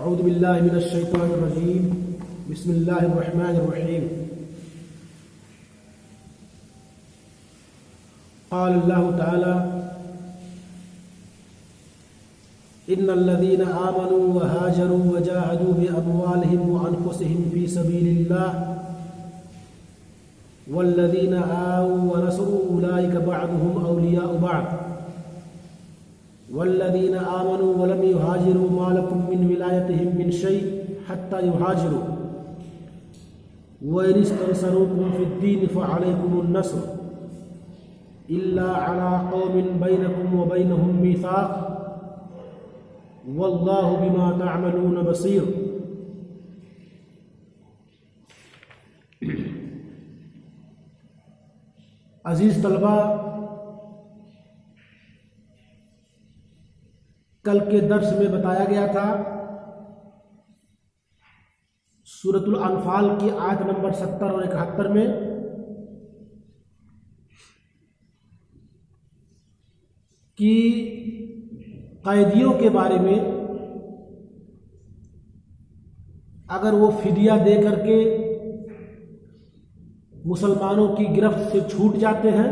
اعوذ باللہ من الشیطان الرجیم بسم اللہ الرحمن الرحیم قال اللہ تعالی ان الذين آمنوا وهاجروا وجاهدوا بأموالهم وأنفسهم في سبيل الله والذين آووا ونصروا أولئك بعضهم أولياء بعض والذين آمنوا ولم يهاجروا ما لكم من ولايتهم من شيء حتى يهاجروا وإن استنصروكم في الدين فعليكم النصر إلا على قوم بينكم وبينهم ميثاق واللہ بما تعملون بصیر۔ عزیز طلبہ، کل کے درس میں بتایا گیا تھا سورۃ الانفال کی آیت نمبر 70 اور 71 میں کہ قیدیوں کے بارے میں اگر وہ فدیہ دے کر کے مسلمانوں کی گرفت سے چھوٹ جاتے ہیں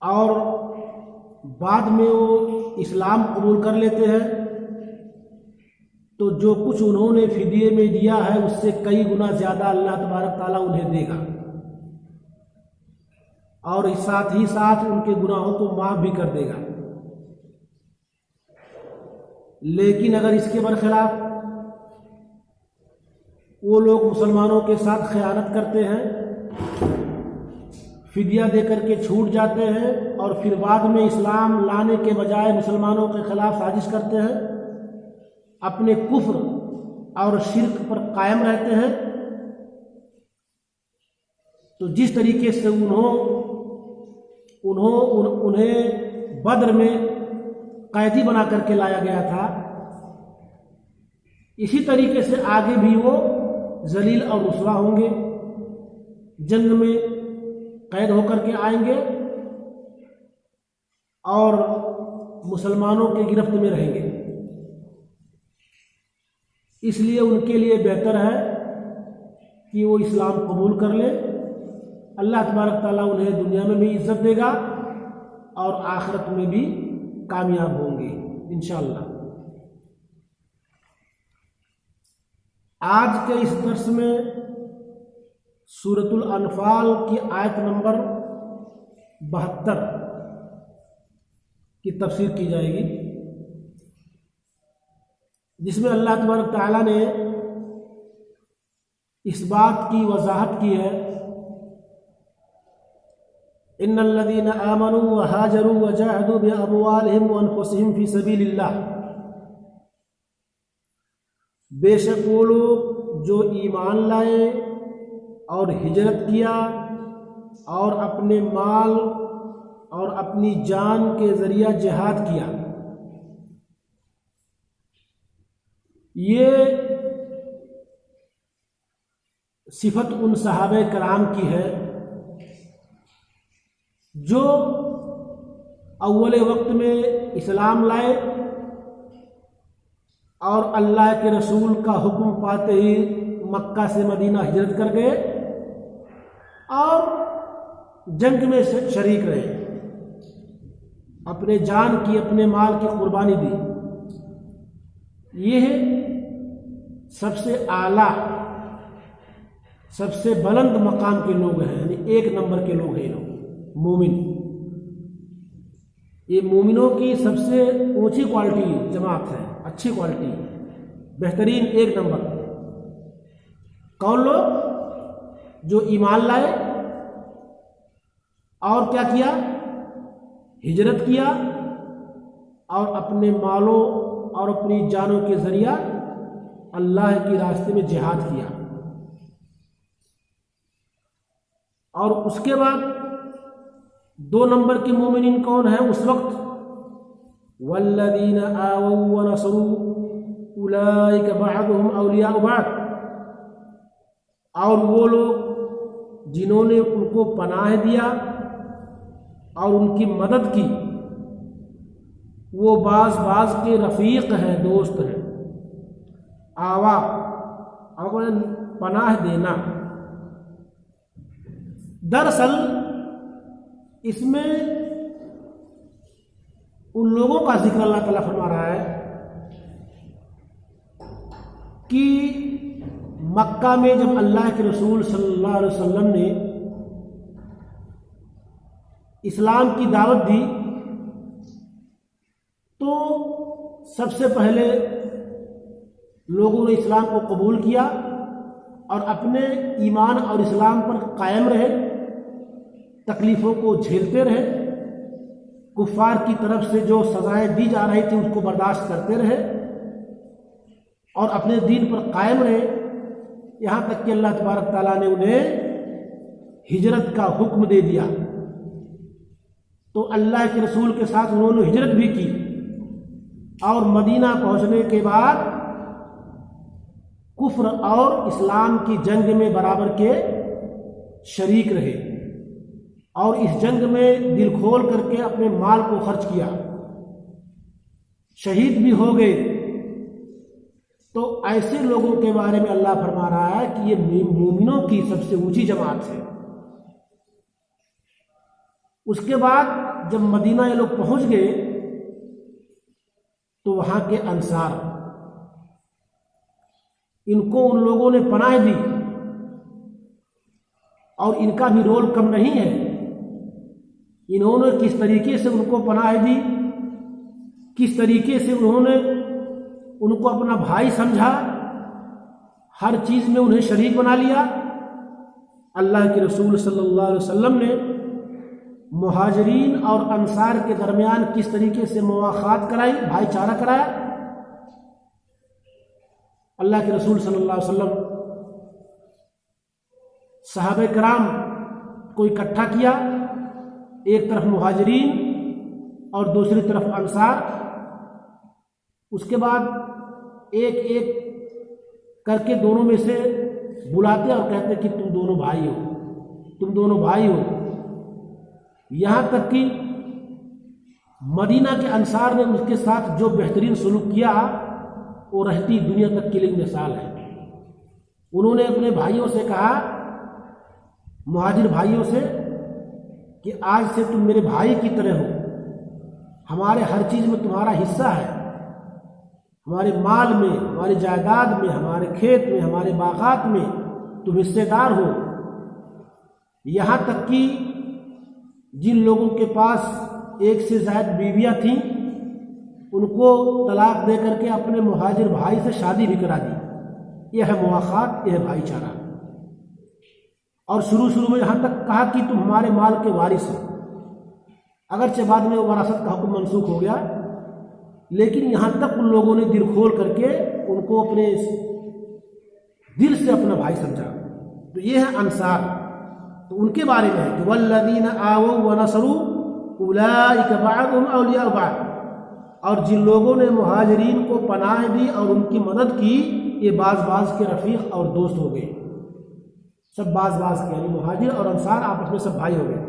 اور بعد میں وہ اسلام قبول کر لیتے ہیں تو جو کچھ انہوں نے فدیے میں دیا ہے اس سے کئی گنا زیادہ اللہ تبارک تعالیٰ انہیں دے گا اور ساتھ ہی ساتھ ان کے گناہوں کو معاف بھی کر دے گا۔ لیکن اگر اس کے برخلاف وہ لوگ مسلمانوں کے ساتھ خیانت کرتے ہیں، فدیہ دے کر کے چھوٹ جاتے ہیں اور پھر بعد میں اسلام لانے کے بجائے مسلمانوں کے خلاف سازش کرتے ہیں، اپنے کفر اور شرک پر قائم رہتے ہیں، تو جس طریقے سے انہیں بدر میں قیدی بنا کر کے لایا گیا تھا، اسی طریقے سے آگے بھی وہ ذلیل اور رسوا ہوں گے، جنگ میں قید ہو کر کے آئیں گے اور مسلمانوں کی گرفت میں رہیں گے۔ اس لیے ان کے لیے بہتر ہے کہ وہ اسلام قبول کر لیں، اللہ تبارک تعالیٰ انہیں دنیا میں بھی عزت دے گا اور آخرت میں بھی کامیاب ہوں گے انشاءاللہ۔ آج کے اس درس میں سورۃ الانفال کی آیت نمبر 72 کی تفسیر کی جائے گی، جس میں اللہ تبارک تعالیٰ نے اس بات کی وضاحت کی ہے ان الذين آمنوا وهاجروا وجاهدوا بأموالهم وأنفسهم في سبيل اللہ، بے شک وہ لوگ جو ایمان لائے اور ہجرت کیا اور اپنے مال اور اپنی جان کے ذریعہ جہاد کیا، یہ صفت ان صحابہ کرام کی ہے جو اول وقت میں اسلام لائے اور اللہ کے رسول کا حکم پاتے ہی مکہ سے مدینہ ہجرت کر گئے اور جنگ میں شریک رہے، اپنے جان کی اپنے مال کی قربانی دی۔ یہ سب سے اعلیٰ سب سے بلند مقام کے لوگ ہیں، یعنی ایک نمبر کے لوگ ہیں لوگ مومن۔ یہ مومنوں کی سب سے اونچی کوالٹی جماعت ہے، اچھی کوالٹی، بہترین ایک نمبر۔ کون لوگ؟ جو ایمان لائے اور کیا کیا؟ ہجرت کیا اور اپنے مالوں اور اپنی جانوں کے ذریعہ اللہ کی راستے میں جہاد کیا، اور اس کے بعد 2 نمبر کے مومنین کون ہیں اس وقت؟ والذین آووا ونصروا اولئک بعضهم اولیاء بعض، اور وہ لوگ جنہوں نے ان کو پناہ دیا اور ان کی مدد کی، وہ بعض بعض کے رفیق ہیں، دوست ہیں۔ آوا کو پناہ دینا۔ دراصل اس میں ان لوگوں کا ذکر اللہ تعالیٰ فرما رہا ہے کہ مکہ میں جب اللہ کے رسول صلی اللہ علیہ وسلم نے اسلام کی دعوت دی تو سب سے پہلے لوگوں نے اسلام کو قبول کیا اور اپنے ایمان اور اسلام پر قائم رہے، تکلیفوں کو جھیلتے رہے، کفار کی طرف سے جو سزائیں دی جا رہی تھیں اس کو برداشت کرتے رہے اور اپنے دین پر قائم رہے، یہاں تک کہ اللہ تبارک تعالیٰ نے انہیں ہجرت کا حکم دے دیا۔ تو اللہ کے رسول کے ساتھ انہوں نے ہجرت بھی کی اور مدینہ پہنچنے کے بعد کفر اور اسلام کی جنگ میں برابر کے شریک رہے اور اس جنگ میں دل کھول کر کے اپنے مال کو خرچ کیا، شہید بھی ہو گئے۔ تو ایسے لوگوں کے بارے میں اللہ فرما رہا ہے کہ یہ مومنوں کی سب سے اونچی جماعت ہے۔ اس کے بعد جب مدینہ یہ لوگ پہنچ گئے تو وہاں کے انصار، ان کو ان لوگوں نے پناہ دی اور ان کا بھی رول کم نہیں ہے۔ انہوں نے کس طریقے سے ان کو پناہ دی، کس طریقے سے انہوں نے ان کو اپنا بھائی سمجھا، ہر چیز میں انہیں شریک بنا لیا۔ اللہ کے رسول صلی اللہ علیہ وسلم نے مہاجرین اور انصار کے درمیان کس طریقے سے مواخات کرائی، بھائی چارہ کرایا۔ اللہ کے رسول صلی اللہ علیہ وسلم صحابہ کرام کو اکٹھا کیا، ایک طرف مہاجرین اور دوسری طرف انصار۔ اس کے بعد ایک ایک کر کے دونوں میں سے بلاتے اور کہتے کہ تم دونوں بھائی ہو، تم دونوں بھائی ہو۔ یہاں تک کہ مدینہ کے انصار نے اس کے ساتھ جو بہترین سلوک کیا وہ رہتی دنیا تک کے لیے مثال ہے۔ انہوں نے اپنے بھائیوں سے کہا، مہاجر بھائیوں سے، کہ آج سے تم میرے بھائی کی طرح ہو، ہمارے ہر چیز میں تمہارا حصہ ہے، ہمارے مال میں، ہماری جائیداد میں، ہمارے کھیت میں، ہمارے باغات میں تم حصے دار ہو۔ یہاں تک کہ جن لوگوں کے پاس ایک سے زائد بیویاں تھیں ان کو طلاق دے کر کے اپنے مہاجر بھائی سے شادی بھی کرا دی۔ یہ ہے مواخات، یہ ہے بھائی چارہ۔ اور شروع میں یہاں تک کہا کہ تم ہمارے مال کے وارث ہو، اگرچہ بعد میں وراثت کا حکم منسوخ ہو گیا، لیکن یہاں تک ان لوگوں نے دل کھول کر کے ان کو اپنے دل سے اپنا بھائی سمجھا۔ تو یہ ہے انصار۔ تو ان کے بارے میں ہے کہ والذین آووا ونصروا اولئک بعضهم اولیاء بعض، اور جن لوگوں نے مہاجرین کو پناہ دی اور ان کی مدد کی، یہ بعض بعض کے رفیق اور دوست ہو گئے، سب بعض بعض کے، یعنی مہاجر اور انصار آپس میں سب بھائی ہو گئے۔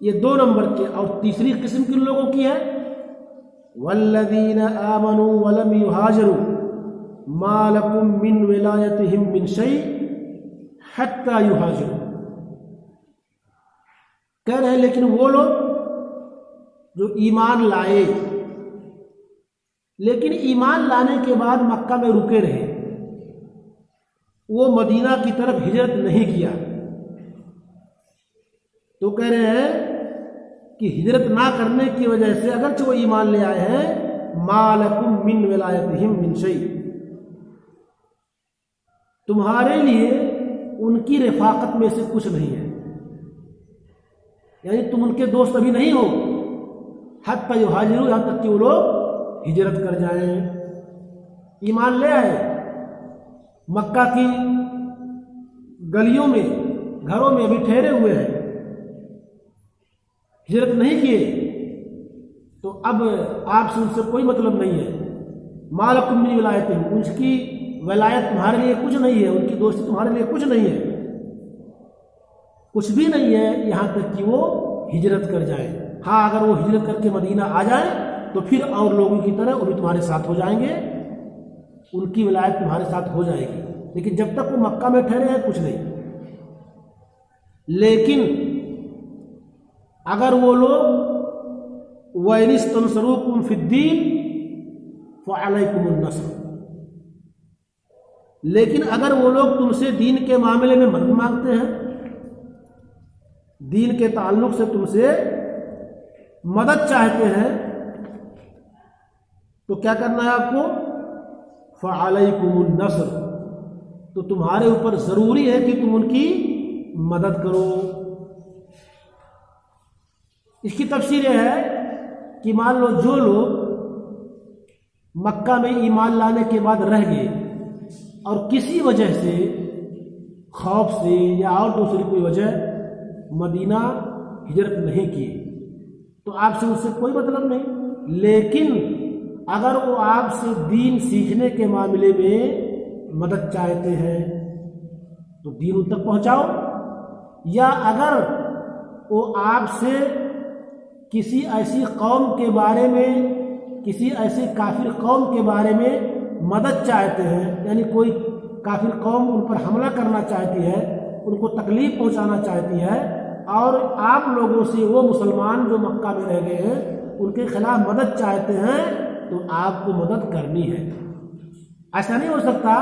یہ 2 نمبر کے۔ اور تیسری قسم کن لوگوں کی ہے؟ والذین آمنوا ولم یہاجروا ما لکم من ولایتہم من شیء حتی یہاجروا۔ کہہ رہے ہیں لیکن وہ لوگ جو ایمان لائے لیکن ایمان لانے کے بعد مکہ میں رکے رہے، وہ مدینہ کی طرف ہجرت نہیں کیا، تو کہہ رہے ہیں کہ ہجرت نہ کرنے کی وجہ سے اگرچہ وہ ایمان لے آئے ہیں، ما لکم من ولایتہم من شیء، تمہارے لیے ان کی رفاقت میں سے کچھ نہیں ہے، یعنی تم ان کے دوست ابھی نہیں ہو، حتی یہاجروا، یہاں تک کہ وہ لوگ ہجرت کر جائیں۔ ایمان لے آئے، مکہ کی گلیوں میں، گھروں میں ابھی ٹھہرے ہوئے ہیں، ہجرت نہیں کیے، تو اب آپ سے ان سے کوئی مطلب نہیں ہے۔ ما لکم من ولایتہم، ان کی ولایت تمہارے لیے کچھ نہیں ہے، ان کی دوستی تمہارے لیے کچھ نہیں ہے، کچھ بھی نہیں ہے، یہاں تک کہ وہ ہجرت کر جائیں۔ ہاں اگر وہ ہجرت کر کے مدینہ آ جائیں تو پھر اور لوگوں کی طرح وہ بھی تمہارے ساتھ ہو جائیں گے، ان کی ولایت تمہارے ساتھ ہو جائے گی، لیکن جب تک وہ مکہ میں ٹھہرے ہیں کچھ نہیں۔ لیکن اگر وہ لوگ وَإِنِ اسْتَنْصَرُوكُمْ فِي الدِّينِ فَعَلَيْكُمُ النَّصْرُ، لیکن اگر وہ لوگ تم سے دین کے معاملے میں مدد مانگتے ہیں، دین کے تعلق سے تم سے مدد چاہتے ہیں، تو کیا کرنا ہے آپ کو؟ فَعَلَيْكُمُ النَّصْرُ، تو تمہارے اوپر ضروری ہے کہ تم ان کی مدد کرو۔ اس کی تفسیر یہ ہے کہ مان لو جو لوگ مکہ میں ایمان لانے کے بعد رہ گئے اور کسی وجہ سے، خوف سے یا اور دوسری کوئی وجہ، مدینہ ہجرت نہیں کی، تو آپ سے اس سے کوئی مطلب نہیں، لیکن اگر وہ آپ سے دین سیکھنے کے معاملے میں مدد چاہتے ہیں تو دین ان تک پہنچاؤ، یا اگر وہ آپ سے کسی ایسی قوم کے بارے میں، کسی ایسی کافر قوم کے بارے میں مدد چاہتے ہیں، یعنی کوئی کافر قوم ان پر حملہ کرنا چاہتی ہے، ان کو تکلیف پہنچانا چاہتی ہے، اور آپ لوگوں سے وہ مسلمان جو مکہ میں رہ گئے ہیں ان کے خلاف مدد چاہتے ہیں، تو آپ کو مدد کرنی ہے۔ ایسا نہیں ہو سکتا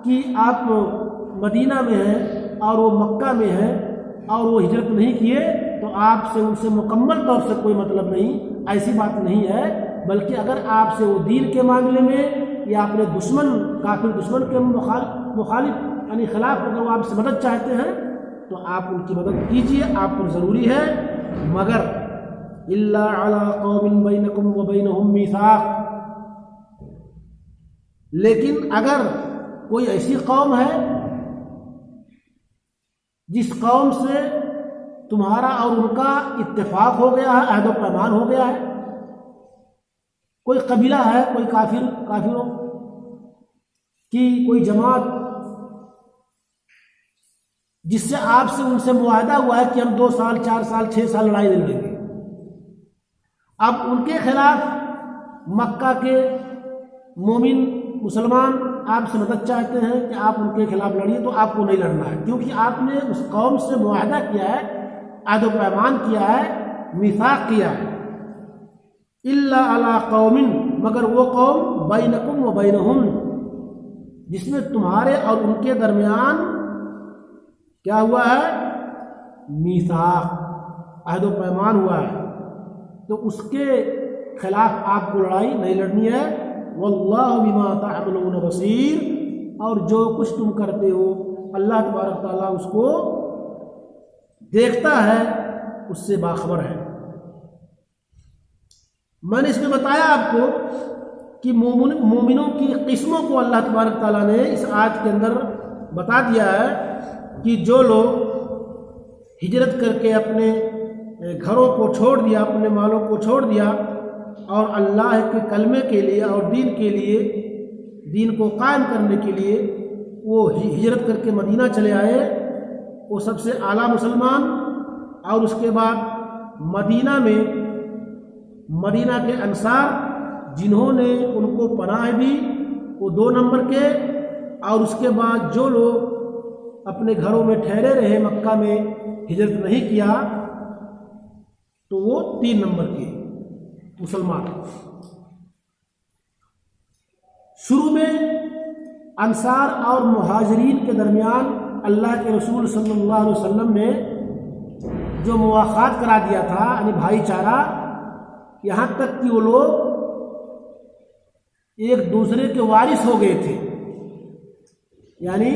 کہ آپ مدینہ میں ہیں اور وہ مکہ میں ہیں اور وہ ہجرت نہیں کیے تو آپ سے ان سے مکمل طور سے کوئی مطلب نہیں، ایسی بات نہیں ہے، بلکہ اگر آپ سے وہ دین کے معاملے میں یا اپنے دشمن، کافر دشمن کے مخالف یعنی خلاف اگر وہ آپ سے مدد چاہتے ہیں تو آپ ان کی مدد کیجیے، آپ پر ضروری ہے، مگر الا علی قوم بینکم وبینہم میثاق، لیکن اگر کوئی ایسی قوم ہے جس قوم سے تمہارا اور ان کا اتفاق ہو گیا ہے، عہد و پیمان ہو گیا ہے، کوئی قبیلہ ہے، کوئی کافروں کی کوئی جماعت جس سے آپ سے ان سے معاہدہ ہوا ہے کہ ہم 2 سال 4 سال 6 سال لڑائی نہیں لڑیں گے، اب ان کے خلاف مکہ کے مومن مسلمان آپ سے مدد چاہتے ہیں کہ آپ ان کے خلاف لڑیے، تو آپ کو نہیں لڑنا ہے، کیونکہ آپ نے اس قوم سے معاہدہ کیا ہے، عہد و پیمان کیا ہے، میثاق کیا ہے۔ الا علی قوم، مگر وہ قوم بینکم و بینہم جس میں تمہارے اور ان کے درمیان کیا ہوا ہے؟ میثاق، عہد و پیمان ہوا ہے، تو اس کے خلاف آپ کو لڑائی نہیں لڑنی ہے۔ واللہ بما تعملون بصیر، اور جو کچھ تم کرتے ہو اللہ تبارک تعالیٰ اس کو دیکھتا ہے، اس سے باخبر ہے۔ میں نے اس میں بتایا آپ کو کہ مومنوں کی قسموں کو اللہ تبارک تعالیٰ نے اس آیت کے اندر بتا دیا ہے کہ جو لوگ ہجرت کر کے اپنے گھروں کو چھوڑ دیا، اپنے مالوں کو چھوڑ دیا اور اللہ کے کلمے کے لیے اور دین کے لیے، دین کو قائم کرنے کے لیے وہ ہجرت کر کے مدینہ چلے آئے، وہ سب سے اعلیٰ مسلمان، اور اس کے بعد مدینہ میں مدینہ کے انصار جنہوں نے ان کو پناہ دی وہ 2 نمبر کے، اور اس کے بعد جو لوگ اپنے گھروں میں ٹھہرے رہے، مکہ میں ہجرت نہیں کیا، تو وہ 3 نمبر کے مسلمان۔ شروع میں انصار اور مہاجرین کے درمیان اللہ کے رسول صلی اللہ علیہ وسلم نے جو مواخات کرا دیا تھا، یعنی بھائی چارہ، یہاں تک کہ وہ لوگ ایک دوسرے کے وارث ہو گئے تھے، یعنی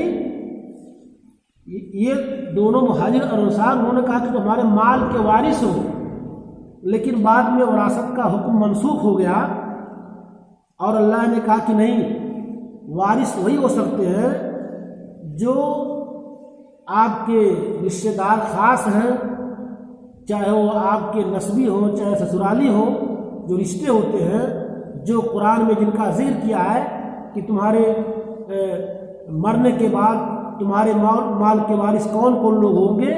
یہ دونوں مہاجر اور انصار انہوں نے کہا کہ تو ہمارے مال کے وارث ہو، لیکن بعد میں وراثت کا حکم منسوخ ہو گیا اور اللہ نے کہا کہ نہیں، وارث وہی ہو سکتے ہیں جو آپ کے رشتہ دار خاص ہیں، چاہے وہ آپ کے نسبی ہوں چاہے سسرالی ہوں، جو رشتے ہوتے ہیں، جو قرآن میں جن کا ذکر کیا ہے کہ تمہارے مرنے کے بعد تمہارے مال کے وارث کون کون لوگ ہوں گے،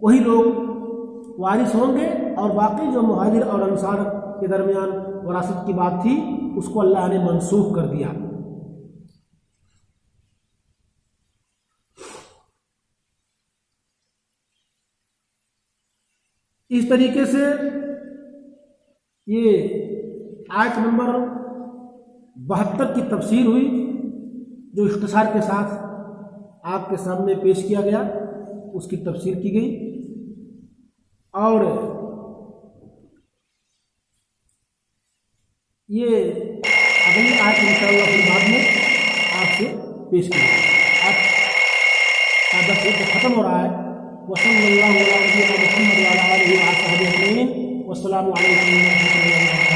وہی لوگ وارث ہوں گے، اور باقی جو مہاجر اور انصار کے درمیان وراثت کی بات تھی اس کو اللہ نے منسوخ کر دیا۔ اس طریقے سے یہ آیت نمبر 72 کی تفسیر ہوئی، جو اختصار کے ساتھ آپ کے سامنے پیش کیا گیا، اس کی تفسیر کی گئی۔ اور یہ اگلی آیت انشاءاللہ پھر بعد میں آپ سے پیش کی گئی۔ آج کا درس ختم ہو رہا ہے۔ وصلی اللہ علیہ محمد وعلی آلہ وصحبہ اجمعین، والسلام علیکم ورحمۃ اللہ وبرکاتہ۔